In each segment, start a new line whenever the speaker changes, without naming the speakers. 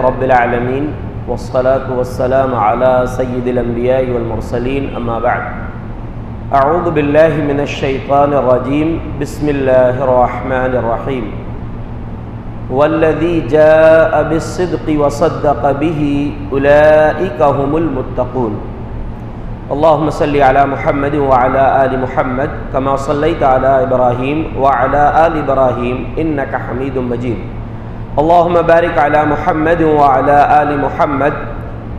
رب العالمین والصلاة والسلام على سید الانبیاء والمرسلین اما بعد اعوذ باللہ من الشیطان الرجیم بسم اللہ الرحمن الرحیم والذی جاء بالصدق وصدق به اولئک هم المتقون اللهم صل على محمد وعلى آل محمد كما صليت على إبراهيم وعلى آل إبراهيم إنك حميد مجيد اللهم بارك على محمد وعلى آل محمد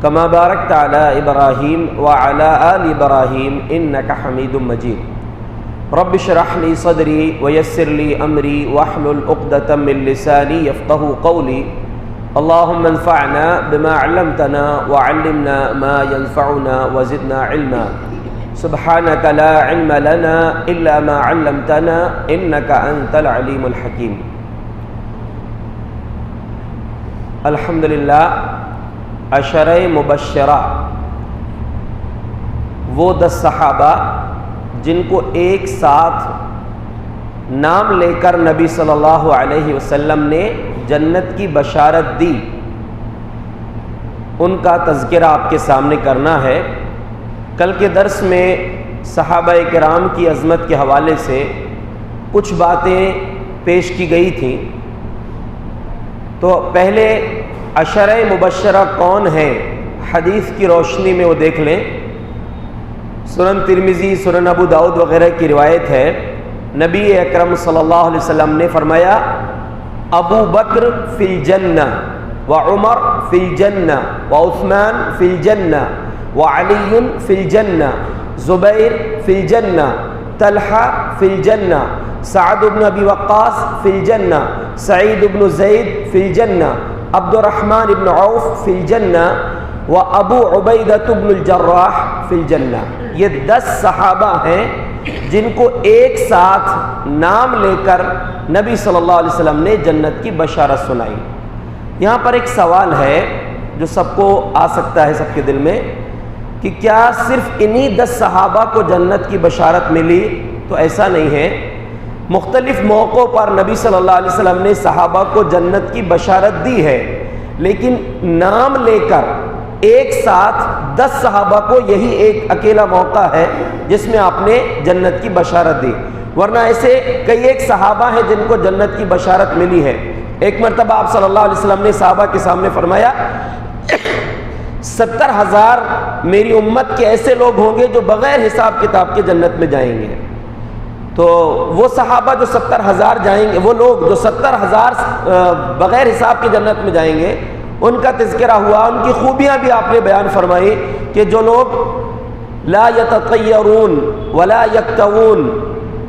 كما باركت على إبراهيم وعلى آل إبراهيم إنك حميد مجيد رب اشرح لي صدري ويسر لي أمري واحلل عقدة من لساني يفقهوا قولي اللهم انفعنا بما علمتنا وعلمنا ما ينفعنا وزدنا علما سبحانك لا علم لنا إلا ما علمتنا إنك أنت العليم الحكيم الحمدللہ عشرہ مبشرہ وہ 10 صحابہ جن کو ایک ساتھ نام لے کر نبی صلی اللہ علیہ وسلم نے جنت کی بشارت دی، ان کا تذکرہ آپ کے سامنے کرنا ہے۔ کل کے درس میں صحابہ کرام کی عظمت کے حوالے سے کچھ باتیں پیش کی گئی تھیں، تو پہلے عشرہ مبشرہ کون ہیں حدیث کی روشنی میں وہ دیکھ لیں۔ سنن ترمذی، سنن ابو داؤد وغیرہ کی روایت ہے، نبی اکرم صلی اللہ علیہ وسلم نے فرمایا ابو بکر فی الجنہ وعمر فی الجنہ وعثمان فی الجنہ وعلی فی الجنہ زبیر فی الجنہ طلحہ فی الجنہ سعد بن ابی وقاص فی الجنہ سعید بن زید فی الجنہ عبد الرحمن بن عوف فی الجنہ و ابو عبیدہ بن الجراح فی الجنہ۔ یہ 10 صحابہ ہیں جن کو ایک ساتھ نام لے کر نبی صلی اللہ علیہ وسلم نے جنت کی بشارت سنائی۔ یہاں پر ایک سوال ہے جو سب کو آ سکتا ہے سب کے دل میں کہ کیا صرف انہی 10 صحابہ کو جنت کی بشارت ملی؟ تو ایسا نہیں ہے، مختلف موقعوں پر نبی صلی اللہ علیہ وسلم نے صحابہ کو جنت کی بشارت دی ہے، لیکن نام لے کر ایک ساتھ 10 صحابہ کو یہی ایک اکیلا موقع ہے جس میں آپ نے جنت کی بشارت دی، ورنہ ایسے کئی ایک صحابہ ہیں جن کو جنت کی بشارت ملی ہے۔ ایک مرتبہ آپ صلی اللہ علیہ وسلم نے صحابہ کے سامنے فرمایا 70,000 میری امت کے ایسے لوگ ہوں گے جو بغیر حساب کتاب کے جنت میں جائیں گے۔ تو وہ صحابہ جو 70,000 جائیں گے، وہ لوگ جو 70,000 بغیر حساب کی جنت میں جائیں گے، ان کا تذکرہ ہوا، ان کی خوبیاں بھی آپ نے بیان فرمائی کہ جو لوگ لا یتطیرون ولا یکتوون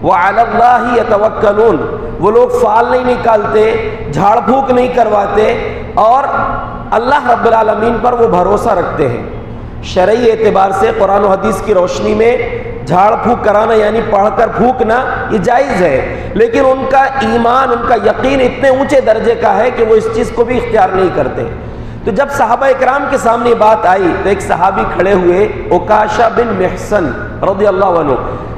وعلی اللہ یتوکلون، وہ لوگ فال نہیں نکالتے، جھاڑ پھونک نہیں کرواتے اور اللہ رب العالمین پر وہ بھروسہ رکھتے ہیں۔ شرعی اعتبار سے قرآن و حدیث کی روشنی میں جھاڑ پھونک کرانا یعنی پڑھ کر پھونکنا یہ جائز ہے، لیکن ان کا ایمان، ان کا یقین اتنے اونچے درجے کا ہے کہ وہ اس چیز کو بھی اختیار نہیں کرتے۔ تو جب صحابہ اکرام کے سامنے بات آئی تو ایک صحابی کھڑے ہوئے، عکاشہ بن محصن رضی اللہ عنہ،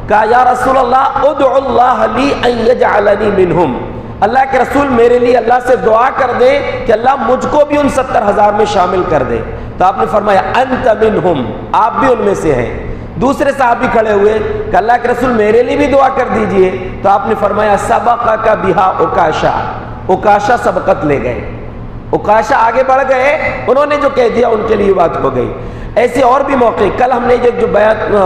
کہا یا رسول اللہ ادعو اللہ لی ان یجعلنی منہم، اللہ کے رسول میرے لیے اللہ سے دعا کر دے کہ اللہ مجھ کو بھی ان 70,000 میں شامل کر دے۔ تو آپ نے فرمایا انت منہم، آپ بھی ان میں سے ہیں۔ دوسرے صحابی کھڑے ہوئے کہ اللہ کے رسول میرے لیے بھی دعا کر دیجئے۔ تو آپ نے فرمایا سبقک بہا عکاشہ، عکاشہ سبقت لے گئے، عکاشہ آگے بڑھ گئے، انہوں نے جو کہہ دیا ان کے لیے بات ہو گئی۔ ایسے اور بھی موقع، کل ہم نے جو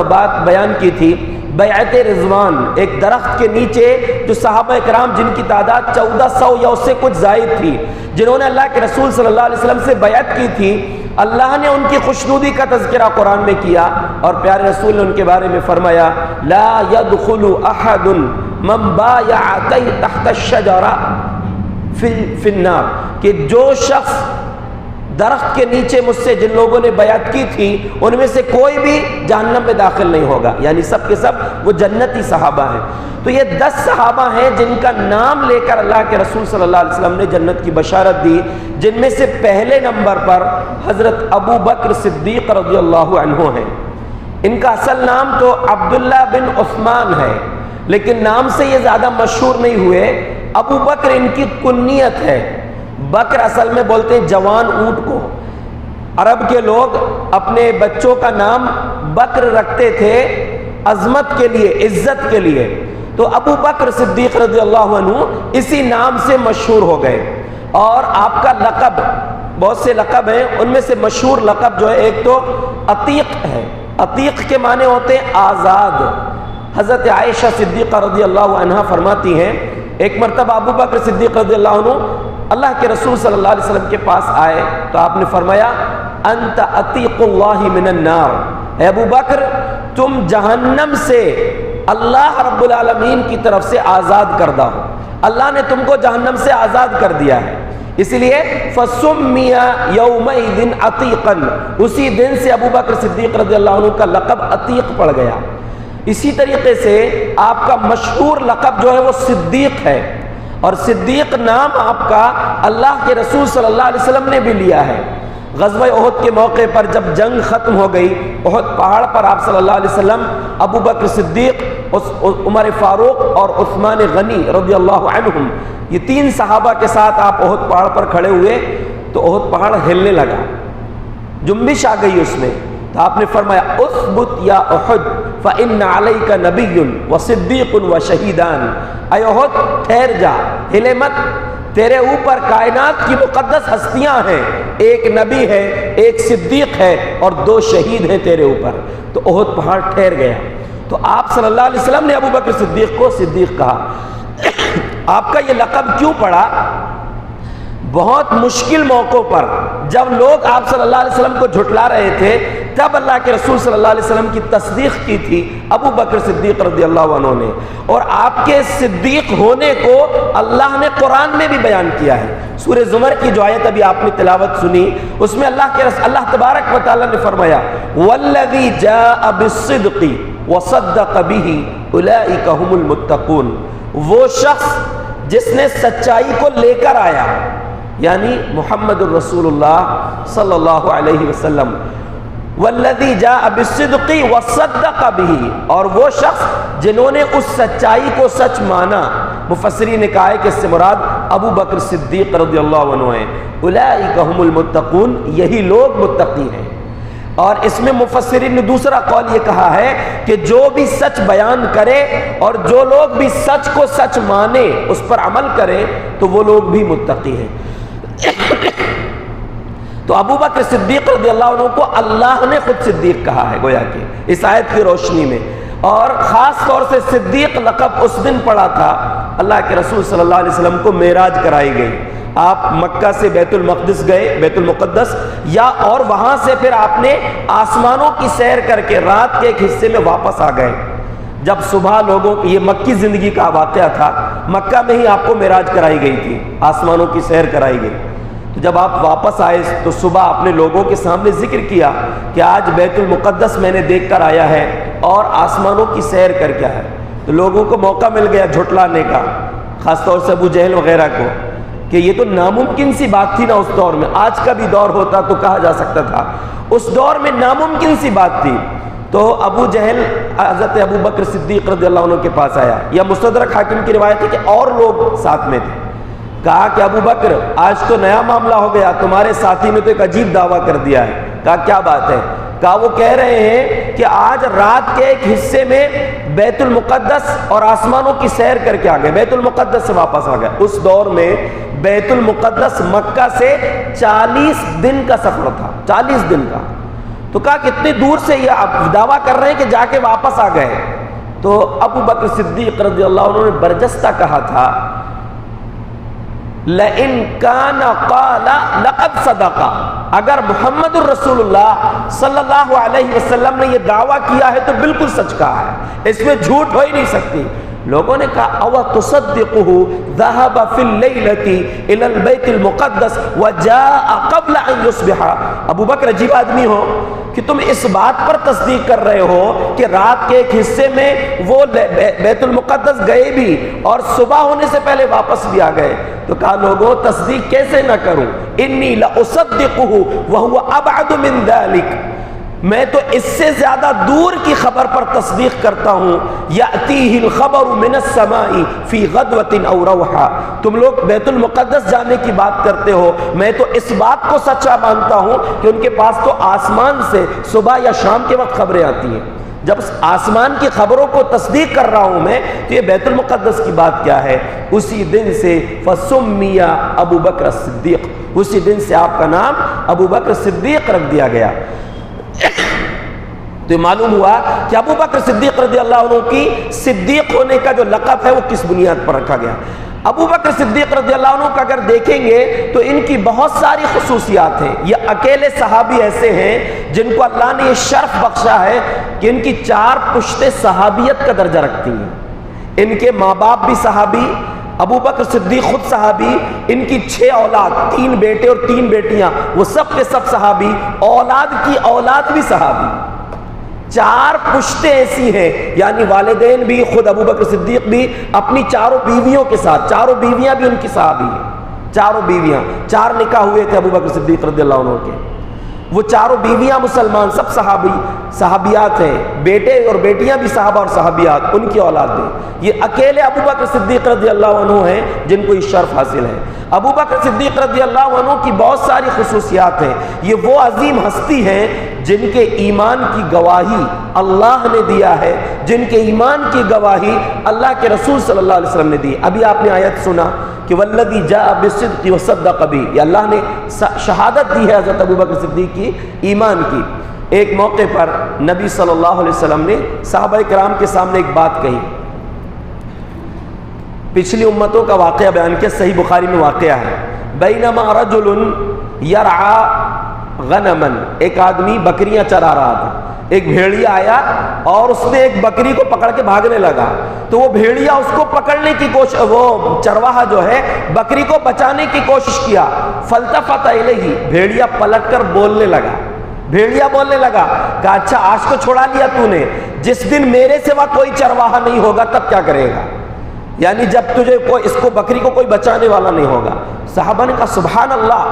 بات بیان کی تھی بیعت رضوان، ایک درخت کے نیچے جو صحابہ کرام جن کی تعداد 1400 یا اس سے کچھ زائد تھی، جنہوں نے اللہ کے رسول صلی اللہ علیہ وسلم سے بیعت کی تھی، اللہ نے ان کی خوشنودی کا تذکرہ قرآن میں کیا اور پیارے رسول نے ان کے بارے میں فرمایا لا يدخل احد من بايع تحت الشجرہ فی النار، کہ جو شخص درخت کے نیچے مجھ سے جن لوگوں نے بیعت کی تھی ان میں سے کوئی بھی جہنم میں داخل نہیں ہوگا، یعنی سب کے سب وہ جنتی صحابہ ہیں۔ تو یہ 10 صحابہ ہیں جن کا نام لے کر اللہ کے رسول صلی اللہ علیہ وسلم نے جنت کی بشارت دی، جن میں سے پہلے نمبر پر حضرت ابو بکر صدیق رضی اللہ عنہ ہیں۔ ان کا اصل نام تو عبداللہ بن عثمان ہے، لیکن نام سے یہ زیادہ مشہور نہیں ہوئے۔ ابو بکر ان کی کنیت ہے، بکر اصل میں بولتے ہیں جوان اونٹ کو. عرب کے لوگ اپنے بچوں کا نام بکر رکھتے تھے عظمت کے لیے، عزت کے لیے. تو ابو بکر صدیق رضی اللہ عنہ اسی نام سے مشہور ہو گئے. اور آپ کا لقب، بہت سے لقب ہیں، ان میں سے مشہور لقب جو ہے ایک تو عتیق ہے. عتیق کے معنی ہوتے ہیں آزاد. حضرت عائشہ صدیقہ رضی اللہ عنہ فرماتی ہیں ایک مرتبہ ابو بکر صدیق رضی اللہ عنہ اللہ کے رسول صلی اللہ علیہ وسلم کے پاس آئے تو آپ نے فرمایا انت عتیق اللہ من النار، اے ابو بکر تم جہنم سے اللہ رب العالمین کی طرف سے آزاد کردہ ہو، اللہ نے تم کو جہنم سے آزاد کر دیا ہے. اس لیے فَسُمِّيَ يَوْمَئِذٍ عَتِيقًا، اسی دن سے ابو بکر صدیق رضی اللہ عنہ کا لقب عتیق پڑ گیا. اسی طریقے سے آپ کا مشہور لقب جو ہے وہ صدیق ہے، اور صدیق نام آپ کا اللہ کے رسول صلی اللہ علیہ وسلم نے بھی لیا ہے. غزوہ احد کے موقع پر جب جنگ ختم ہو گئی، احد پہاڑ پر آپ صلی اللہ علیہ وسلم ابو بکر صدیق، عمر فاروق اور عثمان غنی رضی اللہ عنہم، یہ تین صحابہ کے ساتھ آپ احد پہاڑ پر کھڑے ہوئے تو احد پہاڑ ہلنے لگا، جنبش آ گئی اس میں. تو آپ نے فرمایا اثبت یا احد فإن علیک نبی وصدیق وشہیدان، اے احد ٹھہر جا، ہلے مت، تیرے اوپر کائنات کی مقدس ہستیاں ہیں، ایک نبی ہے، ایک صدیق ہے اور 2 شہید ہیں تیرے اوپر. تو احد پہاڑ ٹھہر گیا. تو آپ صلی اللہ علیہ وسلم نے ابو بکر صدیق کو صدیق کہا. آپ کا یہ لقب کیوں پڑا؟ بہت مشکل موقعوں پر جب لوگ آپ صلی اللہ علیہ وسلم کو جھٹلا رہے تھے تب اللہ کے رسول صلی اللہ علیہ وسلم کی تصدیق کی تھی ابو بکر صدیق رضی اللہ عنہ نے، اور آپ کے صدیق ہونے کو اللہ نے قرآن میں بھی بیان کیا ہے. سورہ زمر کی جو آیت ابھی آپ نے تلاوت سنی اس میں اللہ تبارک و تعالیٰ نے فرمایا والذی جاء بالصدق وصدق به اولئک هم المتقون، وہ شخص جس نے سچائی کو لے کر آیا، یعنی محمد الرسول اللہ صلی اللہ علیہ وسلم، والذی جاء بالصدق وصدق به، اور وہ شخص جنہوں نے اس سچائی کو سچ مانا. مفسرین نے کہا ہے کہ اس سے مراد ابو بکر صدیق رضی اللہ عنہ ہیں. اولئک هم المتقون، یہی لوگ متقی ہیں. اور اس میں مفسرین نے دوسرا قول یہ کہا ہے کہ جو بھی سچ بیان کرے اور جو لوگ بھی سچ کو سچ مانے اس پر عمل کرے تو وہ لوگ بھی متقی ہیں. تو ابو بکر صدیق رضی اللہ عنہ کو اللہ نے خود صدیق کہا ہے گویا کہ اس آیت کی روشنی میں. اور خاص طور سے صدیق لقب اس دن پڑا تھا اللہ کے رسول صلی اللہ علیہ وسلم کو معراج کرائی گئی. آپ مکہ سے بیت المقدس گئے، بیت المقدس، یا اور وہاں سے پھر آپ نے آسمانوں کی سیر کر کے رات کے ایک حصے میں واپس آ گئے. جب صبح لوگوں کی، یہ مکی زندگی کا واقعہ تھا، مکہ میں ہی آپ کو معراج کرائی گئی تھی، آسمانوں کی سیر کرائی گئی. تو جب آپ واپس آئے تو صبح آپ نے لوگوں کے سامنے ذکر کیا کہ آج بیت المقدس میں نے دیکھ کر آیا ہے اور آسمانوں کی سیر کر کے آیا. تو لوگوں کو موقع مل گیا جھٹلانے کا، خاص طور سے ابو جہل وغیرہ کو، کہ یہ تو ناممکن سی بات تھی نا اس دور میں. آج کا بھی دور ہوتا تو کہا جا سکتا تھا، اس دور میں ناممکن سی بات تھی. تو ابو جہل حضرت ابو بکر صدیق رضی اللہ عنہ کے پاس آیا، یا مستدرک حاکم کی روایت ہے کہ اور لوگ ساتھ میں تھے. کہا کہ ابو بکر آج تو نیا معاملہ ہو گیا، تمہارے ساتھی نے تو ایک عجیب دعویٰ کر دیا ہے. کہا کیا بات ہے؟ کہا وہ کہہ رہے ہیں کہ آج رات کے ایک حصے میں بیت المقدس اور آسمانوں کی سیر کر کے آ گئے، بیت المقدس سے واپس آ گئے. اس دور میں بیت المقدس مکہ سے 40 دن کا سفر تھا، 40 دن کا. تو کہا کتنی دور سے یہ دعویٰ کر رہے ہیں کہ جا کے واپس آ گئے. تو ابو بکر صدیق رضی اللہ عنہ نے برجستہ کہا تھا لَإِن كَانَ قَالَ لَقَدْ صَدَقَ، اگر محمد الرسول اللہ صلی اللہ علیہ وسلم نے یہ دعویٰ کیا ہے تو بالکل سچ کہا ہے، اس میں جھوٹ ہو ہی نہیں سکتی. لوگوں نے کہا اَوَ تُصَدِّقُهُ ذَهَبَ فِي اللَّيْلَةِ إِلَى الْبَيْتِ الْمُقَدَّسِ وَجَاءَ قَبْلَ أَن يُصْبِحَ. ابو بکر عجیب آدمی ہو کہ تم اس بات پر تصدیق کر رہے ہو کہ رات کے ایک حصے میں وہ بیت المقدس گئے بھی اور صبح ہونے سے پہلے واپس بھی آ گئے. تو کہا لوگوں تصدیق کیسے نہ کروں، انی لأصدقه وهو ابعد من ذلك، میں تو اس سے زیادہ دور کی خبر پر تصدیق کرتا ہوں. یأتیہ الخبر من السماء فی غدوۃ او روحا. تم لوگ بیت المقدس جانے کی بات کرتے ہو، میں تو اس بات کو سچا مانتا ہوں کہ ان کے پاس تو آسمان سے صبح یا شام کے وقت خبریں آتی ہیں. جب آسمان کی خبروں کو تصدیق کر رہا ہوں میں، تو یہ بیت المقدس کی بات کیا ہے. اسی دن سے فسمی ابو بکر الصدیق، اسی دن سے آپ کا نام ابو بکر صدیق رکھ دیا گیا. تو معلوم ہوا کہ ابو بکر صدیق رضی اللہ عنہ کی صدیق ہونے کا جو لقب ہے وہ کس بنیاد پر رکھا گیا. ابو بکر صدیق رضی اللہ عنہ کا اگر دیکھیں گے تو ان کی بہت ساری خصوصیات ہیں. یہ اکیلے صحابی ایسے ہیں جن کو اللہ نے یہ شرف بخشا ہے کہ ان کی 4 پشتیں صحابیت کا درجہ رکھتی ہیں. ان کے ماں باپ بھی صحابی، ابو بکر صدیق خود صحابی، ان کی 6 اولاد، 3 بیٹے اور 3 بیٹیاں، وہ سب کے سب صحابی، اولاد کی اولاد بھی صحابی. 4 پشتیں ایسی ہیں، یعنی والدین بھی، خود ابو بکر صدیق بھی اپنی 4 بیویوں کے ساتھ، 4 بیویاں بھی ان کی صحابی ہیں. 4 بیویاں، 4 نکاح ہوئے تھے ابو بکر صدیق رضی اللہ عنہ کے. وہ 4 بیویاں مسلمان، سب صحابیات ہیں. بیٹے اور بیٹیاں بھی صحابہ اور صحابیات، ان کی اولاد بھی. یہ اکیلے ابو بکر صدیق رضی اللہ عنہ ہیں جن کو یہ شرف حاصل ہے. ابو بکر صدیق رضی اللہ عنہ کی بہت ساری خصوصیات ہیں. یہ وہ عظیم ہستی ہیں جن کے ایمان کی گواہی اللہ نے دیا ہے، جن کے ایمان کی گواہی اللہ کے رسول صلی اللہ علیہ وسلم نے دی. ابھی آپ نے آیت سنا کہ والذی جاء بالصدق وصدق به، یہ اللہ نے شہادت دی ہے حضرت ابو بکر صدیق کی ایمان کی. ایک موقع پر نبی صلی اللہ علیہ وسلم نے صحابہ کرام کے سامنے ایک بات کہی. پچھلی امتوں کا واقعہ بیان کیا، صحیح بخاری میں واقعہ ہے. بینما رجل یرعى غنما، ایک آدمی بکریاں چرا رہا تھا. ایک بھیڑیا آیا اور اس نے ایک بکری کو پکڑ کے بھاگنے لگا. تو وہ بھیڑیا اس کو پکڑنے کی کوشش، وہ چرواہا جو ہے بکری کو بچانے کی کوشش کیا. فالتفت الیہ، بھیڑیا پلٹ کر بولنے لگا. بھیڑیا بولنے لگا کہ اچھا آج کو چھوڑا لیا تو نے، جس دن میرے سوا کوئی چرواہا نہیں ہوگا تب کیا کرے گا؟ یعنی جب تجھے کوئی، اس کو بکری کو کوئی بچانے والا نہیں ہوگا. صحابہ نے کہا سبحان اللہ،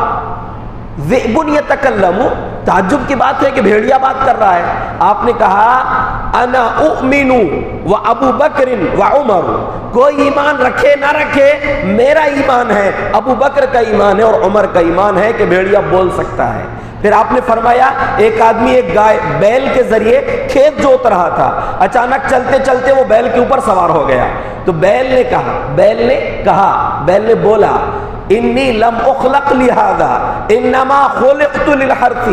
ذئب یتکلم، تعجب کی بات ہے کہ بھیڑیا بات کر رہا ہے. آپ نے کہا انا اؤمن و ابو بکر و عمر، کوئی ایمان رکھے نہ رکھے میرا ایمان ہے، ابو بکر کا ایمان ہے اور عمر کا ایمان ہے کہ بھیڑیا بول سکتا ہے. پھر آپ نے فرمایا ایک آدمی ایک گائے بیل کے ذریعے کھیت جوت رہا تھا. اچانک چلتے چلتے وہ بیل کے اوپر سوار ہو گیا. تو بیل نے بولا انی لم اخلق لہذا انما خلقت للحرث،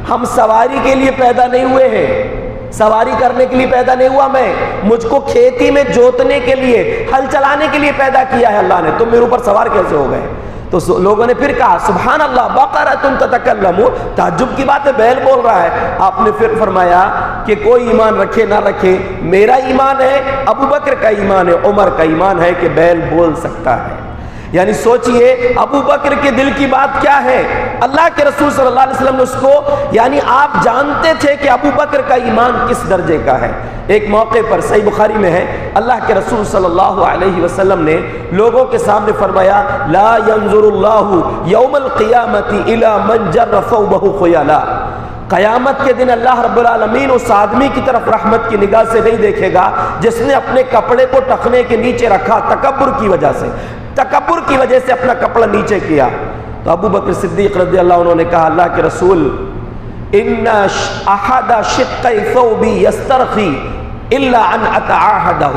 ہم سواری کے لیے پیدا نہیں ہوئے ہیں، سواری کرنے کے لیے پیدا نہیں ہوا میں، مجھ کو کھیتی میں جوتنے کے لیے، ہل چلانے کے لیے پیدا کیا ہے اللہ نے، تم میرے اوپر سوار کیسے ہو گئے؟ تو لوگوں نے پھر کہا سبحان اللہ بقرۃ تتکلم، تعجب کی بات ہے، بیل بول رہا ہے. آپ نے پھر فرمایا کہ کوئی ایمان رکھے نہ رکھے میرا ایمان ہے، ابو بکر کا ایمان ہے، عمر کا ایمان ہے کہ بیل بول سکتا ہے. یعنی سوچئے ابو بکر کے دل کی بات کیا ہے. اللہ کے رسول صلی اللہ علیہ وسلم نے اس کو، یعنی آپ جانتے تھے کہ ابو بکر کا ایمان کس درجے کا ہے. ایک موقع پر صحیح بخاری میں ہے، اللہ کے رسول صلی اللہ علیہ وسلم نے لوگوں کے سامنے فرمایا لا ينظر اللہ یوم القیامت الی من جر ثوبہ خیلا، قیامت کے دن اللہ رب العالمین اس آدمی کی طرف رحمت کی نگاہ سے نہیں دیکھے گا جس نے اپنے کپڑے کو ٹخنے کے نیچے رکھا، تکبر کی وجہ سے اپنا کپڑا نیچے کیا. تو ابو بکر صدیق رضی اللہ عنہ نے کہا اللہ کے رسول ان احد شقی ثوبی یسترخی الا ان اتعاہدہ،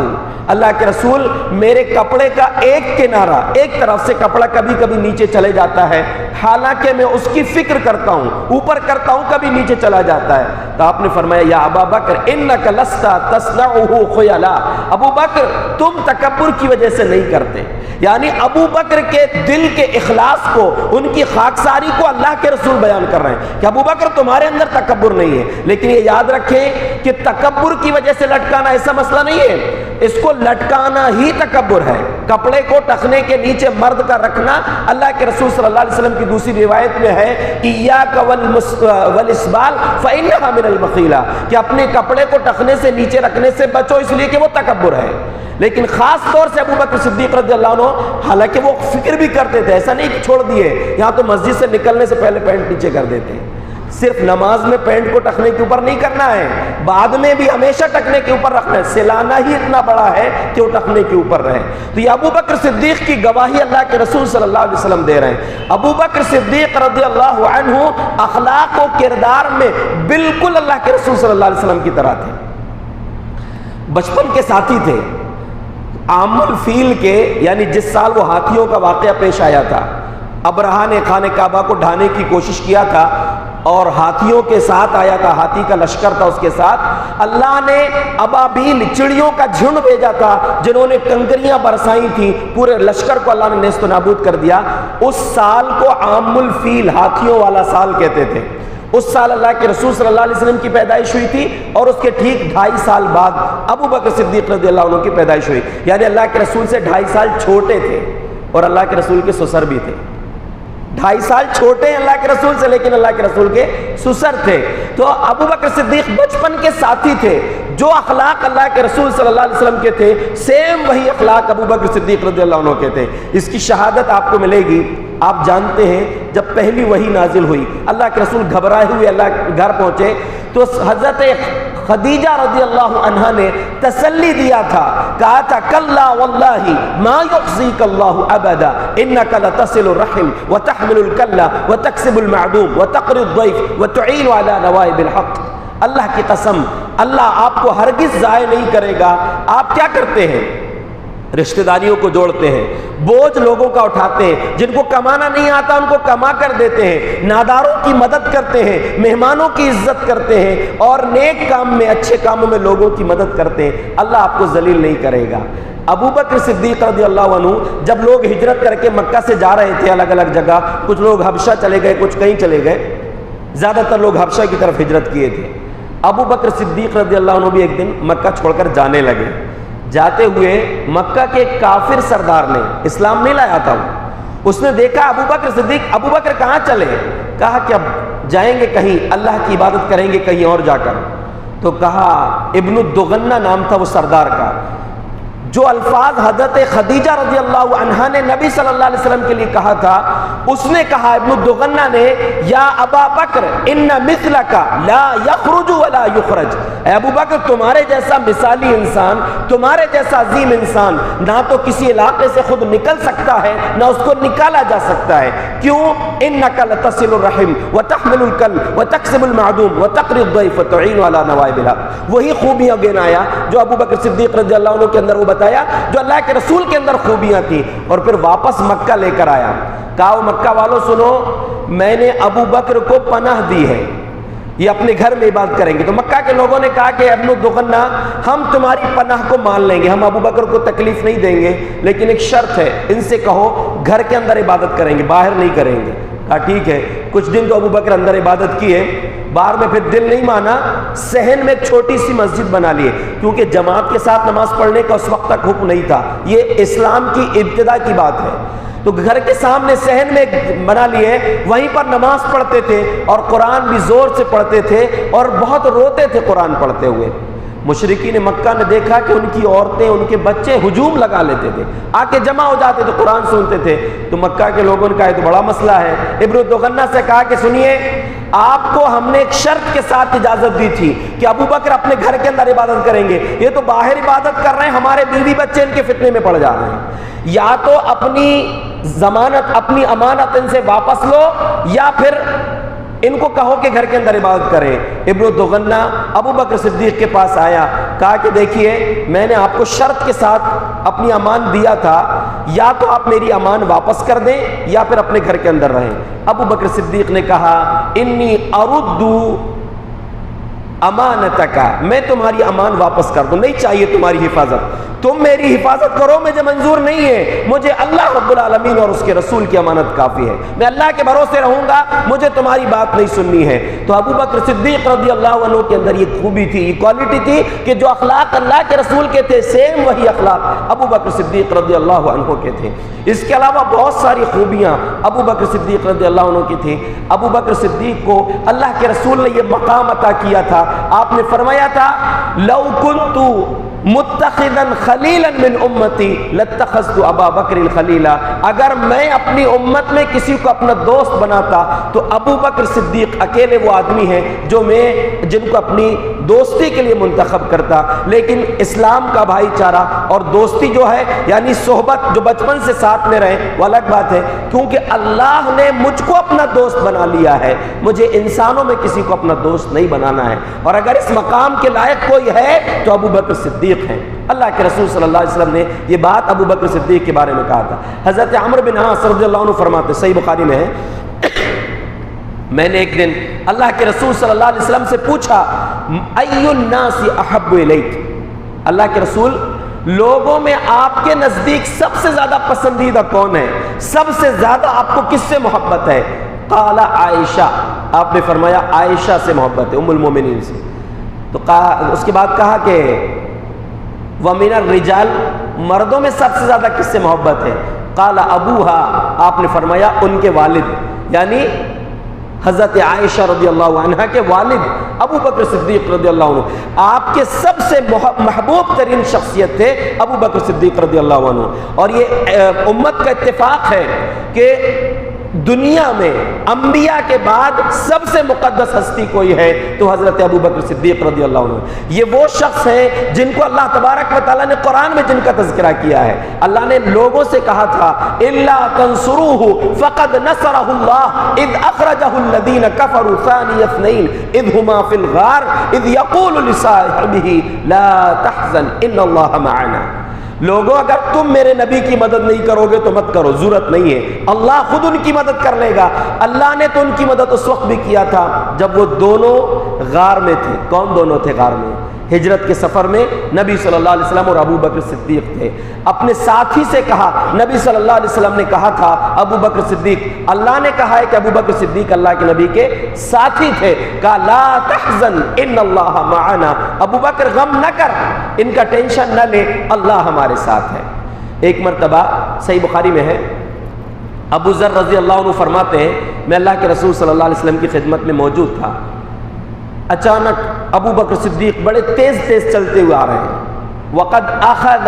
اللہ کے رسول میرے کپڑے کا ایک کنارہ، ایک طرف سے کپڑا کبھی کبھی نیچے چلے جاتا ہے، حالانکہ میں اس کی فکر کرتا ہوں، اوپر کرتا ہوں، کبھی نیچے چلا جاتا ہے. تو آپ نے فرمایا یا ابا بکر انک لست تصنعہ خیلا، ابو بکر تم تکبر کی وجہ سے نہیں کرتے. یعنی ابو بکر کے دل کے اخلاص کو، ان کی خاکساری کو اللہ کے رسول بیان کر رہے ہیں کہ ابو بکر تمہارے اندر تکبر نہیں ہے. لیکن یہ یاد رکھیں کہ تکبر کی وجہ سے لٹکانا ایسا مسئلہ نہیں ہے، اس کو لٹکانا ہی تکبر ہے. کپڑے کو ٹخنے کے نیچے مرد کا رکھنا، اللہ کے رسول صلی اللہ علیہ وسلم کی دوسری روایت میں ہے ایاک والاسبال فانھا من المخیلہ، کہ اپنے کپڑے کو ٹخنے سے نیچے رکھنے سے بچو، اس لیے کہ وہ تکبر ہے. لیکن خاص طور سے ابو بکر صدیق رضی اللہ عنہ، حالانکہ وہ فکر بھی کرتے تھے، ایسا نہیں کہ چھوڑ دیے، یہاں تو مسجد سے نکلنے سے پہلے پینٹ نیچے کر دیتے ہیں، صرف نماز میں پینٹ کو ٹکنے کے اوپر نہیں کرنا ہے، بعد میں بھی ہمیشہ ٹکنے کے اوپر رکھنا ہے، سلانا ہی اتنا بڑا ہے کہ وہ ٹکنے کے اوپر رہے۔ تو یہ ابو بکر صدیق کی گواہی اللہ کے رسول صلی اللہ علیہ وسلم دے رہے ہیں۔ ابو بکر صدیق رضی اللہ عنہ اخلاق و کردار میں بالکل اللہ کے رسول صلی اللہ علیہ وسلم کی طرح تھے، بچپن کے ساتھی تھے۔ عام الفیل کے یعنی جس سال وہ ہاتھیوں کا واقعہ پیش آیا تھا، ابرہہ نے خانہ کعبہ کو ڈھانے کی کوشش کیا تھا اور ہاتھیوں کے ساتھ آیا تھا، ہاتھی کا لشکر تھا اس کے ساتھ، اللہ نے ابابیل چڑیوں کا جھنڈ بھیجا تھا جنہوں نے کنکریاں برسائی تھی، پورے لشکر کو اللہ نے نیست و نابود کر دیا۔ اس سال کو عام الفیل ہاتھیوں والا سال کہتے تھے۔ اس سال اللہ کے رسول صلی اللہ علیہ وسلم کی پیدائش ہوئی تھی اور اس کے ٹھیک 2.5 سال بعد ابو بکر صدیق رضی اللہ عنہ کی پیدائش ہوئی، یعنی اللہ کے رسول سے 2.5 سال چھوٹے تھے اور اللہ کے رسول کے سسر بھی تھے۔ 2.5 سال چھوٹے ہیں اللہ کے رسول سے، لیکن اللہ کے رسول کے سسر تھے۔ تو ابو بکر صدیق بچپن کے ساتھی تھے، جو اخلاق اللہ کے رسول صلی اللہ علیہ وسلم کے تھے سیم وہی اخلاق ابو بکر صدیق رضی اللہ عنہ کے تھے۔ اس کی شہادت آپ کو ملے گی۔ آپ جانتے ہیں جب پہلی وحی نازل ہوئی، اللہ کے رسول گھبرائے ہوئے اللہ کے گھر پہنچے تو حضرت خدیجہ رضی اللہ عنہا نے تسلی دیا تھا، کہا تھا کلا واللہ ما یخزیک اللہ ابدا انک لتصل الرحم وتحمل الکلہ وتکسب المعدوم وتقری الضیف وتعین علی نوائب الحق۔ اللہ کی قسم، اللہ آپ کو ہرگز ضائع نہیں کرے گا۔ آپ کیا کرتے ہیں؟ رشتہ داریوں کو جوڑتے ہیں، بوجھ لوگوں کا اٹھاتے ہیں، جن کو کمانا نہیں آتا ان کو کما کر دیتے ہیں، ناداروں کی مدد کرتے ہیں، مہمانوں کی عزت کرتے ہیں اور نیک کام میں، اچھے کاموں میں لوگوں کی مدد کرتے ہیں۔ اللہ آپ کو ذلیل نہیں کرے گا۔ ابو بکر صدیق رضی اللہ عنہ جب لوگ ہجرت کر کے مکہ سے جا رہے تھے الگ الگ جگہ، کچھ لوگ حبشہ چلے گئے، کچھ کہیں چلے گئے، زیادہ تر لوگ حبشہ کی طرف ہجرت کیے تھے۔ ابو بکر صدیق رضی اللہ عنہ بھی ایک دن مکہ چھوڑ کر جانے لگے۔ جاتے ہوئے مکہ کے کافر سردار نے، اسلام نہیں لایا تھا وہ، اس نے دیکھا ابو بکر صدیق، ابو بکر کہاں چلے؟ کہا کہ اب جائیں گے کہیں اللہ کی عبادت کریں گے کہیں اور جا کر۔ تو کہا، ابن الدغنہ نام تھا وہ سردار کا، جو الفاظ حضرت خدیجہ رضی اللہ عنہا نے نبی صلی اللہ علیہ وسلم کے لیے کہا تھا، اس نے کہا ابن الدغنہ نے، یا ابا بکر ان مثلک لا یخرج ولا یخرج، اے ابو بکر تمہارے جیسا مثالی انسان، تمہارے جیسا عظیم انسان نہ تو کسی علاقے سے خود نکل سکتا ہے نہ اس کو نکالا جا سکتا ہے۔ کیوں؟ انک لتصل الرحم وتحمل الکل وتکسب المعدوم وتقری الضیف وتعین علی نوائب الحق۔ وہی خوبیاں گنایا جو ابو بکر صدیق رضی اللہ عنہ کے اندر وہ بتایا، جو اللہ کے رسول کے اندر خوبیاں تھیں، اور پھر واپس مکہ لے کر آیا۔ کہا مکہ والوں سنو، میں نے ابو بکر کو پناہ دی ہے، یہ اپنے گھر میں عبادت کریں گے۔ تو مکہ کے لوگوں نے کہا کہ ابن الدغنہ ہم تمہاری پناہ کو مان لیں گے، ہم ابو بکر کو تکلیف نہیں دیں گے، لیکن ایک شرط ہے، ان سے کہو گھر کے اندر عبادت کریں گے، باہر نہیں کریں گے۔ کہا ٹھیک ہے۔ کچھ دن تو ابو بکر اندر عبادت کی ہے، باہر میں پھر دل نہیں مانا، صحن میں ایک چھوٹی سی مسجد بنا لیے، کیونکہ جماعت کے ساتھ نماز پڑھنے کا اس وقت تک حکم نہیں تھا، یہ اسلام کی ابتدا کی بات ہے۔ تو گھر کے سامنے صحن میں بنا لیے، وہیں پر نماز پڑھتے تھے اور قرآن بھی زور سے پڑھتے تھے اور بہت روتے تھے قرآن پڑھتے ہوئے۔ مشرکین مکہ نے دیکھا کہ ان کی عورتیں، ان کے بچے ہجوم لگا لیتے تھے، آ کے جمع ہو جاتے تھے، قرآن سنتے تھے۔ تو مکہ کے لوگوں نے کہا یہ تو بڑا مسئلہ ہے۔ ابن الدغنہ سے کہا کہ سنیے، آپ کو ہم نے ایک شرط کے ساتھ اجازت دی تھی کہ ابو بکر اپنے گھر کے اندر عبادت کریں گے، یہ تو باہر عبادت کر رہے ہیں، ہمارے بیوی بچے ان کے فتنے میں پڑ جا رہے ہیں، یا تو اپنی ضمانت، اپنی امانت ان سے واپس لو، یا پھر ان کو کہو کہ گھر کے اندر عبادت کریں۔ ابن الدغنہ ابو بکر صدیق کے پاس آیا، کہا کہ دیکھیے میں نے آپ کو شرط کے ساتھ اپنی امان دیا تھا، یا تو آپ میری امان واپس کر دیں یا پھر اپنے گھر کے اندر رہیں۔ ابو بکر صدیق نے کہا انی ارد امانتک، میں تمہاری امان واپس کر دوں، نہیں چاہیے تمہاری حفاظت، تم میری حفاظت کرو، مجھے منظور نہیں ہے، مجھے اللہ رب العالمین اور اس کے رسول کی امانت کافی ہے، میں اللہ کے بھروسے رہوں گا، مجھے تمہاری بات نہیں سننی ہے۔ تو ابو بکر صدیق رضی اللہ عنہ کے اندر یہ خوبی تھی، یہ کوالٹی تھی کہ جو اخلاق اللہ کے رسول کے تھے سیم وہی اخلاق ابو بکر صدیق رضی اللہ عنہ کے تھے۔ اس کے علاوہ بہت ساری خوبیاں ابو بکر صدیق رضی اللہ عنہ کی تھی۔ ابو بکر صدیق کو اللہ کے رسول نے یہ مقام عطا کیا تھا، آپ نے فرمایا تھا لو کنت متخذن خلیلا من امتی لاتخذت ابا بکر خلیلا، اگر میں اپنی امت میں کسی کو اپنا دوست بناتا تو ابو بکر صدیق اکیلے وہ آدمی ہیں جن کو اپنی دوستی کے لیے منتخب کرتا۔ لیکن اسلام کا بھائی چارہ اور دوستی جو ہے یعنی صحبت جو بچپن سے ساتھ میں رہے وہ الگ بات ہے، کیونکہ اللہ نے مجھ کو اپنا دوست بنا لیا ہے، مجھے انسانوں میں کسی کو اپنا دوست نہیں بنانا ہے، اور اگر اس مقام کے لائق کوئی ہے تو ابو بکر صدیق ہیں۔ اللہ کے رسول صلی اللہ علیہ وسلم نے یہ بات ابو بکر صدیق کے بارے میں کہا تھا۔ حضرت عمرو بن عاص رضی اللہ عنہ فرماتے، صحیح بخاری میں ہے، میں نے ایک دن اللہ کے رسول صلی اللہ علیہ وسلم سے پوچھا ای الناس احب الیک، اللہ کے رسول لوگوں میں آپ کے نزدیک سب سے زیادہ پسندیدہ کون ہے، سب سے زیادہ آپ کو کس سے محبت ہے؟ قال عائشہ، آپ نے فرمایا عائشہ سے محبت ہے، ام المومنین سے۔ تو اس کے بعد کہا کہ وَمِنَ الرِّجَالِ، مردوں میں سب سے زیادہ کس سے محبت ہے؟ قال ابوہا، آپ نے فرمایا ان کے والد، یعنی حضرت عائشہ رضی اللہ عنہ کے والد ابو بکر صدیق رضی اللہ عنہ، آپ کے سب سے محبوب ترین شخصیت تھے ابو بکر صدیق رضی اللہ عنہ۔ اور یہ امت کا اتفاق ہے کہ دنیا میں انبیاء کے بعد سب سے مقدس ہستی کوئی ہے تو حضرت ابو بکر صدیق رضی اللہ عنہ۔ یہ وہ شخص ہیں جن کو اللہ تبارک و تعالیٰ نے قرآن میں جن کا تذکرہ کیا ہے۔ اللہ نے لوگوں سے کہا تھا الا تنصروہ فقد نصرہ اللہ اذ اخرجہ الذین کفروا ثانی اثنین اذ ہما فی الغار اذ یقول لصاحبہ لا تحزن ان اللہ معنا۔ لوگوں اگر تم میرے نبی کی مدد نہیں کرو گے تو مت کرو، ضرورت نہیں ہے، اللہ خود ان کی مدد کر لے گا۔ اللہ نے تو ان کی مدد اس وقت بھی کیا تھا جب وہ دونوں غار میں تھے۔ کون دونوں تھے غار میں؟ ہجرت کے سفر میں نبی صلی اللہ علیہ وسلم اور ابو بکر صدیق تھے۔ اپنے ساتھی سے کہا، نبی صلی اللہ علیہ وسلم نے کہا تھا ابو بکر صدیق، اللہ نے کہا ہے کہ ابو بکر صدیق اللہ کے نبی کے ساتھی تھے، کہا لا تحزن ان اللہ معنا، ابو بکر غم نہ کر، ان کا ٹینشن نہ لے، اللہ ہمارے ساتھ ہے۔ ایک مرتبہ صحیح بخاری میں ہے، ابو ذر رضی اللہ عنہ فرماتے ہیں میں اللہ کے رسول صلی اللہ علیہ وسلم کی خدمت میں موجود تھا، اچانک ابو بکر صدیق بڑے تیز تیز چلتے ہوئے آ رہے ہیں، وقد اخذ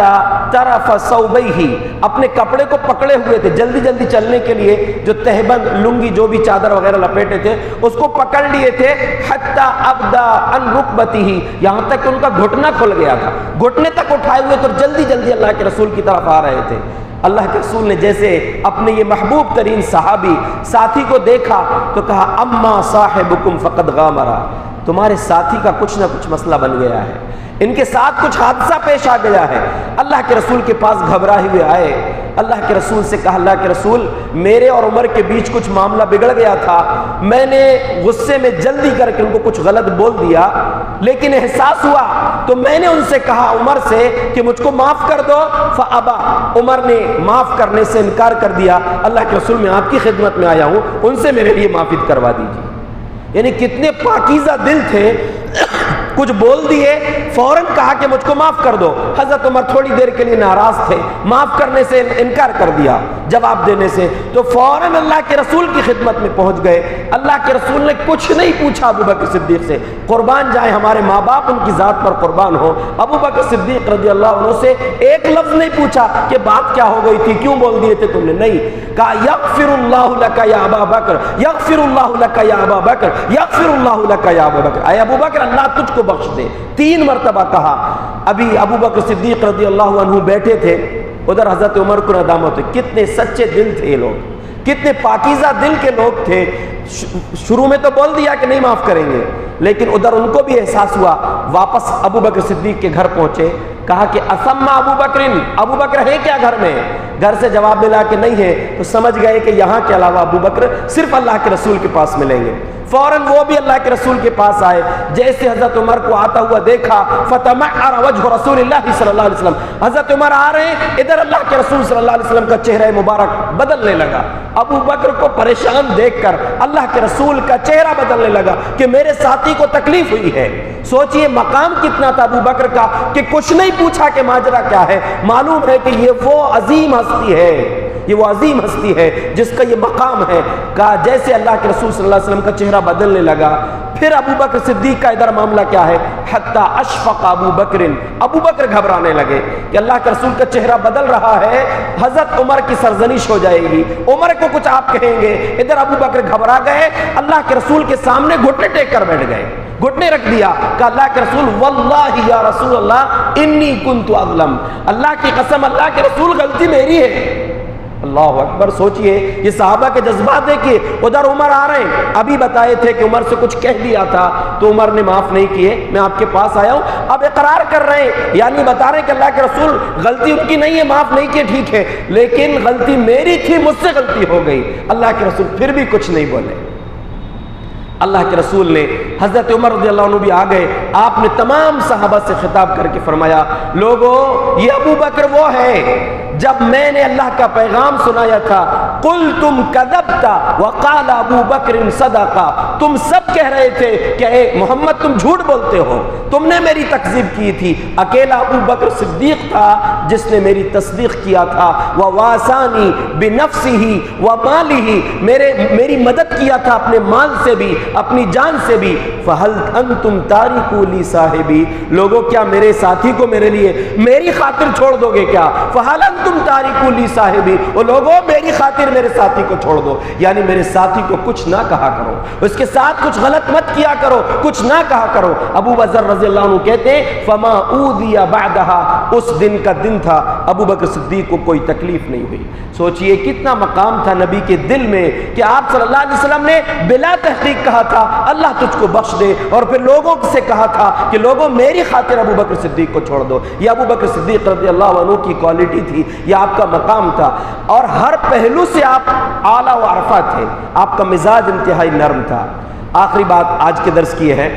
طرف ثوبیہ، اپنے کپڑے کو پکڑے ہوئے تھے، جلدی جلدی چلنے کے لیے جو تہبند لنگی جو بھی چادر وغیرہ لپیٹے تھے اس کو پکڑ لیے تھے، حتی ابدا عن رکبتہ، یہاں تک کہ ان کا گھٹنا کھل گیا تھا، گھٹنے تک اٹھائے ہوئے تو جلدی جلدی اللہ کے رسول کی طرف آ رہے تھے۔ اللہ کے رسول نے جیسے اپنے یہ محبوب ترین صحابی ساتھی کو دیکھا تو کہا اما صاحبکم فقد غامرا، تمہارے ساتھی کا کچھ نہ کچھ مسئلہ بن گیا ہے، ان کے ساتھ کچھ حادثہ پیش آ گیا ہے۔ اللہ کے رسول کے پاس گھبرائے ہوئے آئے، اللہ کے رسول سے کہا اللہ کے رسول میرے اور عمر کے بیچ کچھ معاملہ بگڑ گیا تھا، میں نے غصے میں جلدی کر کے ان کو کچھ غلط بول دیا، لیکن احساس ہوا تو میں نے ان سے کہا عمر سے کہ مجھ کو معاف کر دو، فابا، عمر نے معاف کرنے سے انکار کر دیا۔ اللہ کے رسول میں آپ کی خدمت میں آیا ہوں، ان سے میرے لیے معافی کروا دیجیے۔ یعنی کتنے پاکیزہ دل تھے، کچھ بول دیے، فوراً کہا کہ مجھ کو معاف کر دو۔ حضرت عمر تھوڑی دیر کے لیے ناراض تھے، معاف کرنے سے انکار کر دیا، جواب دینے سے، تو فوراً اللہ کے رسول کی خدمت میں پہنچ گئے۔ اللہ کے رسول نے کچھ نہیں پوچھا ابو بکر صدیق سے، قربان جائیں ہمارے ماں باپ ان کی ذات پر قربان ہو، ابو بکر صدیق رضی اللہ عنہ سے ایک لفظ نہیں پوچھا کہ بات کیا ہو گئی تھی، کیوں بول دیے تھے تم نے، نہیں، کہا یغفر اللہ لک یا ابا بکر، یغفر اللہ لک یا ابا بکر، یغفر اللہ لک یا ابا بکر، اے ابو بکر اللہ تجھ کو بخش دے، 3 مرتبہ کہا۔ ابھی ابو بکر صدیق رضی اللہ عنہ بیٹھے تھے، ادھر حضرت عمر کو ندامت ہوئی، کتنے سچے دل تھے یہ لوگ، کتنے پاکیزہ دل کے لوگ تھے، شروع میں تو بول دیا کہ نہیں معاف کریں گے، لیکن ادھر ان کو بھی احساس ہوا، واپس ابو بکر صدیق کے گھر پہنچے، کہا کہ اسما ابو بکر، ابو بکر ہے کیا گھر میں؟ گھر سے جواب ملا کہ نہیں ہے، تو سمجھ گئے کہ یہاں کے علاوہ ابو بکر صرف اللہ کے رسول کے پاس ملیں گے۔ فوراً وہ بھی اللہ کے رسول کے پاس آئے، جیسے حضرت عمر کو آتا ہوا دیکھا فتمعر وجہ رسول اللہ صلی اللہ علیہ وسلم، حضرت عمر آ رہے ہیں، ادھر اللہ کے رسول صلی اللہ علیہ وسلم کا چہرہ مبارک بدلنے لگا، ابو بکر کو پریشان دیکھ کر اللہ کے رسول کا چہرہ بدلنے لگا کہ میرے ساتھی کو تکلیف ہوئی ہے۔ سوچئے مقام کتنا تھا ابو بکر کا کہ کچھ نہیں پوچھا کہ ماجرا کیا ہے، معلوم ہے کہ یہ وہ عظیم ہستی ہے یہ وہ عظیم ہستی ہے جس کا یہ مقام ہے. کہا جیسے اللہ کے رسول صلی اللہ علیہ وسلم کا چہرہ بدلنے لگا. پھر ابو بکر صدیق کا ادھر معاملہ کیا ہے؟ حتی اشفق ابو بکر، ابو بکر گھبرانے لگے کہ اللہ کے رسول کا چہرہ بدل رہا ہے، حضرت عمر کی سرزنش ہو جائے گی، عمر کو کچھ آپ کہیں گے. ادھر ابو بکر گھبرا گئے، اللہ کے رسول کے سامنے گھٹنے ٹیک کر بیٹھ گئے، گھٹنے رکھ دیا. کہ اللہ کے رسول واللہ یا رسول اللہ انی کنت اظلم، اللہ کی قسم اللہ کے رسول غلطی میری ہے. اللہ اکبر. سوچئے یہ صحابہ کے جذبات دیکھیے. ادھر عمر آ رہے ہیں، ابھی بتائے تھے کہ عمر سے کچھ کہہ دیا تھا تو عمر نے معاف نہیں کیے، میں آپ کے پاس آیا ہوں. اب اقرار کر رہے ہیں، یعنی بتا رہے ہیں کہ اللہ کے رسول غلطی ان کی نہیں ہے، معاف نہیں کیے، ٹھیک ہے، لیکن غلطی میری تھی، مجھ سے غلطی ہو گئی. اللہ کے رسول پھر بھی کچھ نہیں بولے. اللہ کے رسول نے، حضرت عمر رضی اللہ عنہ بھی آ گئے، آپ نے تمام صحابہ سے خطاب کر کے فرمایا، لوگو یہ ابو بکر وہ ہے جب میں نے اللہ کا پیغام سنایا تھا، قلتم کذبتا وقال ابو بکر صدقا، تم سب کہہ رہے تھے کہ اے محمد تم جھوٹ بولتے ہو، تم نے میری تکذیب کی تھی. اکیلا ابو بکر صدیق تھا جس نے میری تصدیق کیا تھا. وواسانی بنفسہ ومالہ، میری مدد کیا تھا اپنے مال سے بھی اپنی جان سے بھی. فہل انتم تارکو لی صاحبی، لوگوں کیا میرے ساتھی کو میرے لیے میری خاطر چھوڑ دو گے کیا؟ فہل انتم تارکو لی صاحبی، وہ لوگوں میری خاطر میرے ساتھی کو چھوڑ دو، یعنی میرے ساتھی کو کچھ نہ کہا کرو، اس کے ساتھ کچھ غلط مت کیا کرو، کچھ نہ کہا کرو. ابو بکر رضی اللہ عنہ کہتے ہیں فما اوذی بعدہا، اس دن کا دن تھا ابو بکر صدیق کو کوئی تکلیف نہیں ہوئی. سوچئے کتنا مقام تھا نبی کے دل میں کہ آپ صلی اللہ علیہ وسلم نے بلا تحقیق کہا تھا اللہ تجھ کو بخش دے، اور پھر لوگوں سے کہا تھا کہ لوگوں میری خاطر ابو بکر صدیق کو چھوڑ دو. یہ ابو بکر صدیق رضی اللہ عنہ کی کوالٹی تھی، یہ آپ کا مقام تھا، اور ہر پہلو سے آپ اعلیٰ و عرفہ تھے، آپ کا مزاج انتہائی نرم تھا. آخری بات آج کے درس کی ہے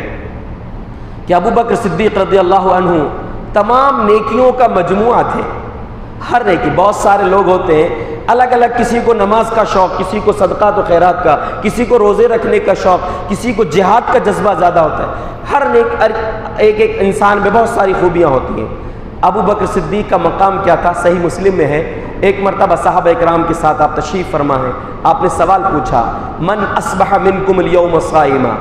کہ ابو بکر صدیق رضی اللہ عنہ تمام نیکیوں کا مجموعہ تھے. ہر نیکی، بہت سارے لوگ ہوتے ہیں الگ الگ، کسی کو نماز کا شوق، کسی کو صدقات و خیرات کا، کسی کو روزے رکھنے کا شوق، کسی کو جہاد کا جذبہ زیادہ ہوتا ہے. ہر ایک انسان میں بہت ساری خوبیاں ہوتی ہیں. ابو بکر صدیق کا مقام کیا تھا؟ صحیح مسلم میں ہے، ایک مرتبہ صحابہ اکرام کے ساتھ آپ تشریف فرما ہیں، آپ نے سوال پوچھا من اصبح منکم اليوم صائما،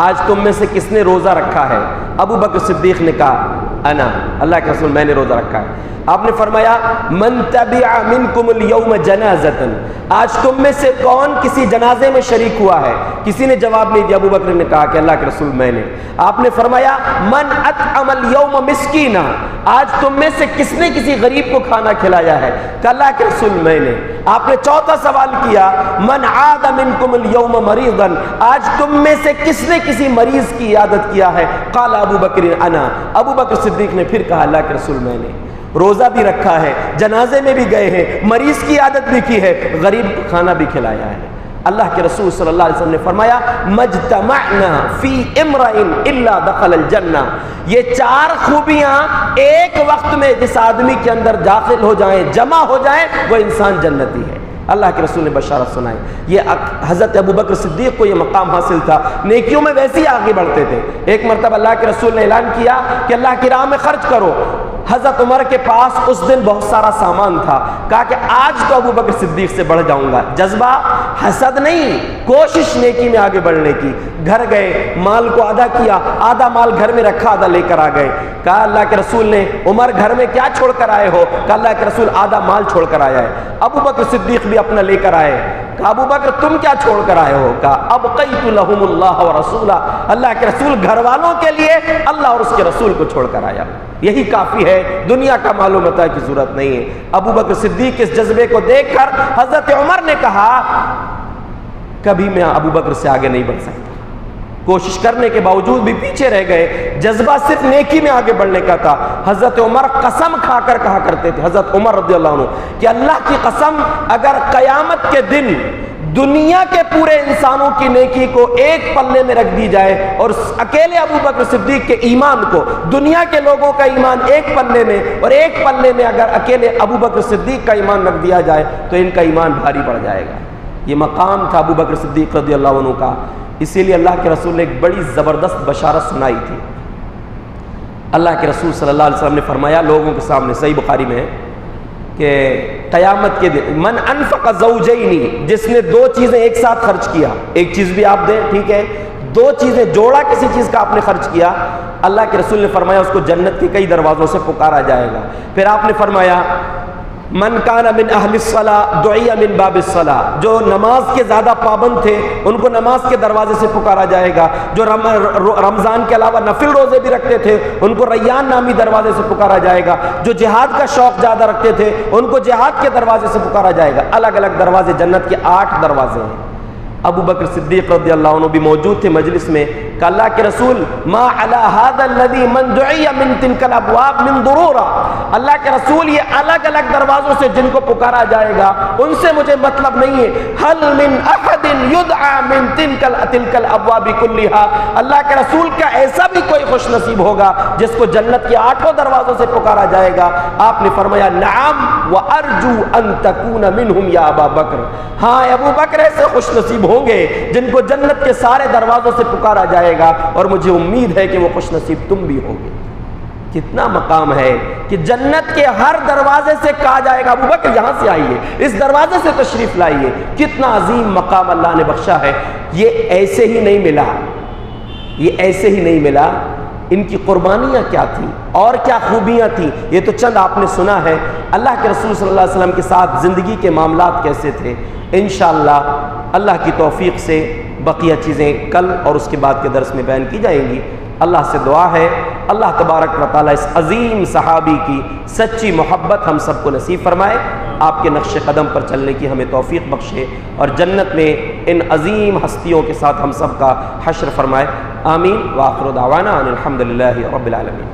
آج تم میں سے کس نے روزہ رکھا ہے؟ ابو بکر صدیق نے کہا انا، اللہ کے رسول میں نے روزہ رکھا ہے. آپ نے فرمایا من تبع منکم اليوم جنازۃ، آج تم میں سے کون کسی جنازے میں شریک ہوا ہے؟ کسی نے جواب نہیں دیا. ابو بکر نے کہا کہ اللہ کے رسول میں نے. آپ نے فرمایا من اطعم اليوم مسکینا، آج تم میں سے کس نے کسی غریب کو کھانا کھلایا ہے؟ کہ اللہ کے رسول میں نے. آپ نے چوتھا سوال کیا من عاد منکم اليوم مریضا، آج تم میں سے کس نے کسی مریض کی عیادت کیا ہے؟ قال ابو بکر انا، ابو بکر صدیق نے پھر کہا اللہ کے رسول میں نے. روزہ بھی رکھا ہے، جنازے میں بھی گئے ہیں، مریض کی عادت بھی کی ہے، غریب کو کھانا بھی کھلایا ہے. اللہ کے رسول صلی اللہ علیہ وسلم نے فرمایا مجتمعنا فی امرئ الا دخل الجنہ، یہ چار خوبیاں ایک وقت میں جس آدمی کے اندر داخل ہو جائیں، جمع ہو جائیں، وہ انسان جنتی ہے. اللہ کے رسول نے بشارت سنائی. یہ حضرت ابو بکر صدیق کو یہ مقام حاصل تھا، نیکیوں میں ویسے ہی آگے بڑھتے تھے. ایک مرتبہ اللہ کے رسول نے اعلان کیا کہ اللہ کی راہ میں خرچ کرو. حضرت عمر کے پاس اس دن بہت سارا سامان تھا، کہا کہ آج تو ابو بکر صدیق سے بڑھ جاؤں گا. جذبہ حسد نہیں، کوشش نیکی میں آگے بڑھنے کی. گھر گئے، مال کو آدھا کیا، آدھا مال گھر میں رکھا، آدھا لے کر آ گئے. کہا اللہ کے رسول نے عمر گھر میں کیا چھوڑ کر آئے ہو؟ کہا اللہ کے رسول آدھا مال چھوڑ کر آیا ہے. ابو بکر صدیق بھی اپنا لے کر آئے. کہا ابو بکر تم کیا چھوڑ کر آئے ہو؟ کہا ابقیت لہم اللہ ورسولہ، اللہ کے رسول گھر والوں کے لیے اللہ اور اس کے رسول کو چھوڑ کر آیا. یہی کافی ہے، دنیا کا معلوم متاع کی ضرورت نہیں ہے. ابو بکر صدیق اس جذبے کو دیکھ کر حضرت عمر نے کہا کبھی میں ابو بکر سے آگے نہیں بڑھ سکتا. کوشش کرنے کے باوجود بھی پیچھے رہ گئے. جذبہ صرف نیکی میں آگے بڑھنے کا تھا. حضرت عمر قسم کھا کر کہا کرتے تھے، حضرت عمر رضی اللہ عنہ، کہ اللہ کی قسم اگر قیامت کے دن دنیا کے پورے انسانوں کی نیکی کو ایک پلے میں رکھ دی جائے اور اکیلے ابو بکر صدیق کے ایمان کو، دنیا کے لوگوں کا ایمان ایک پلے میں، اور ایک پلے میں اگر اکیلے ابو بکر صدیق کا ایمان رکھ دیا جائے تو ان کا ایمان بھاری پڑ جائے گا. یہ مقام تھا ابو بکر صدیق رضی اللہ عنہ کا. اسی لیے اللہ کے رسول نے ایک بڑی زبردست بشارت سنائی تھی. اللہ کے رسول صلی اللہ علیہ وسلم نے فرمایا لوگوں کے سامنے، صحیح بخاری میں ہے، کہ قیامت کے دن من انفق زوجین، جس نے دو چیزیں ایک ساتھ خرچ کیا، ایک چیز بھی آپ دیں ٹھیک ہے، دو چیزیں جوڑا کسی چیز کا آپ نے خرچ کیا، اللہ کے رسول نے فرمایا اس کو جنت کے کئی دروازوں سے پکارا جائے گا۔ پھر آپ نے فرمایا من کان من اہل الصلاۃ دعی من باب الصلاۃ، جو نماز کے زیادہ پابند تھے ان کو نماز کے دروازے سے پکارا جائے گا، جو رمضان کے علاوہ نفل روزے بھی رکھتے تھے ان کو ریان نامی دروازے سے پکارا جائے گا، جو جہاد کا شوق زیادہ رکھتے تھے ان کو جہاد کے دروازے سے پکارا جائے گا۔ الگ الگ دروازے، جنت کے 8 دروازے ہیں۔ ابو بکر صدیق رضی اللہ عنہ بھی موجود تھے مجلس میں کہ اللہ کے رسول ما علی ھذا الذی من دعی من تلک الابواب من ضرورہ، اللہ کے رسول یہ الگ الگ دروازوں سے جن کو پکارا جائے گا ان سے مجھے مطلب نہیں ہے، حل من احد یدعى من تلک الابواب کلھا، اللہ کے رسول کا ایسا بھی کوئی خوش نصیب ہوگا جس کو جنت کے 8 دروازوں سے پکارا جائے گا؟ آپ نے فرمایا نعم وارجو ان تکون منہم یا ابا بکر، ہاں ابو بکر ایسے خوش نصیب ہوں گے جن کو جنت کے سارے دروازوں سے پکارا جائے گا، اور مجھے امید ہے کہ وہ خوش نصیب تم بھی ہوگے۔ کتنا مقام ہے کہ جنت کے ہر دروازے سے کہا جائے گا ابو بکر یہاں سے آئیے، اس دروازے سے تشریف لائیے۔ کتنا عظیم مقام اللہ نے بخشا ہے۔ یہ ایسے ہی نہیں ملا، یہ ایسے ہی نہیں ملا، ان کی قربانیاں کیا تھیں اور کیا خوبیاں تھیں، یہ تو چند آپ نے سنا ہے۔ اللہ کے رسول صلی اللہ علیہ وسلم کے ساتھ زندگی کے معاملات کیسے تھے، انشاءاللہ اللہ کی توفیق سے بقیہ چیزیں کل اور اس کے بعد کے درس میں بیان کی جائیں گی۔ اللہ سے دعا ہے اللہ تبارک و تعالیٰ اس عظیم صحابی کی سچی محبت ہم سب کو نصیب فرمائے، آپ کے نقش قدم پر چلنے کی ہمیں توفیق بخشے، اور جنت میں ان عظیم ہستیوں کے ساتھ ہم سب کا حشر فرمائے۔ آمین۔ وآخر دعوانا ان الحمد للہ رب العالمین۔